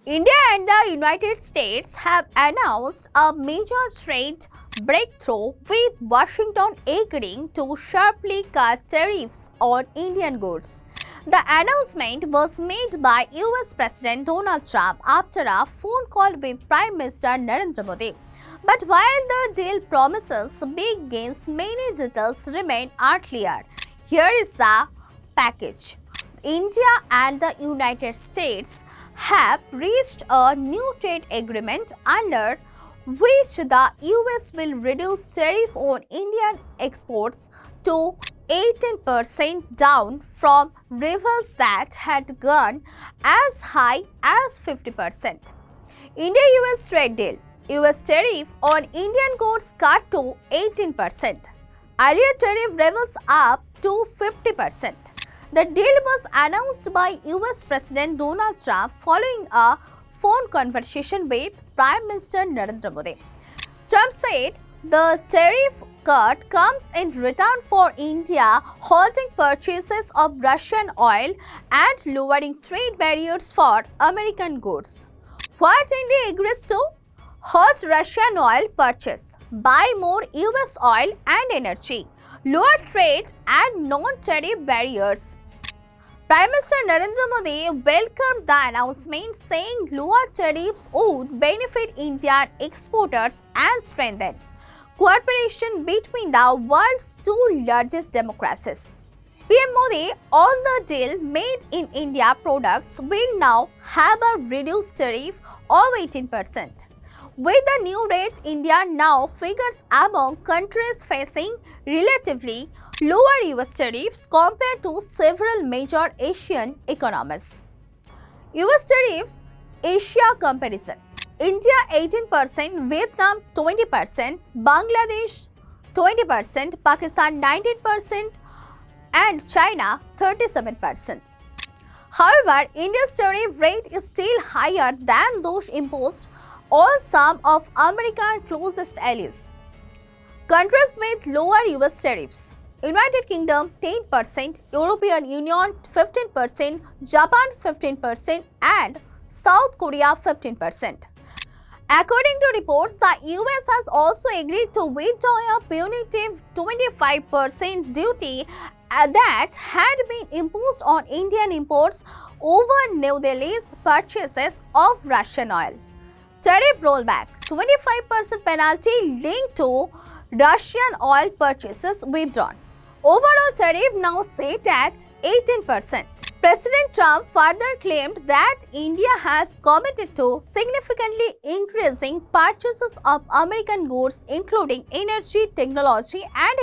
India and the United States have announced a major trade breakthrough, with Washington agreeing to sharply cut tariffs on Indian goods. The announcement was made by US President Donald Trump after a phone call with Prime Minister Narendra Modi. But while the deal promises big gains, many details remain unclear. Here is the package. India and the United States have reached a new trade agreement under which the US will reduce tariff on Indian exports to 18%, down from levels that had gone as high as 50%. India-US trade deal. US tariff on Indian goods cut to 18%. Earlier tariff levels up to 50%. The deal was announced by US President Donald Trump following a phone conversation with Prime Minister Narendra Modi. Trump said the tariff cut comes in return for India halting purchases of Russian oil and lowering trade barriers for American goods. What India agrees to? Halt Russian oil purchase, buy more US oil and energy, lower trade and non-tariff barriers. Prime Minister Narendra Modi welcomed the announcement, saying lower tariffs would benefit Indian exporters and strengthen cooperation between the world's two largest democracies. PM Modi, on the deal, made in India products will now have a reduced tariff of 18%. With the new rate, India now figures among countries facing relatively lower US tariffs compared to several major Asian economies. US tariffs, Asia comparison. India 18%, Vietnam 20%, Bangladesh 20%, Pakistan 19%, and China 37%. However, India's tariff rate is still higher than those imposed on some of America's closest allies. Countries with lower US tariffs: United Kingdom 10%, European Union 15%, Japan 15%, and South Korea 15%. According to reports, the US has also agreed to withdraw a punitive 25% duty that had been imposed on Indian imports over New Delhi's purchases of Russian oil. Tariff rollback: 25% penalty linked to Russian oil purchases withdrawn. Overall tariff now set at 18%. President Trump further claimed that India has committed to significantly increasing purchases of American goods, including energy, technology, and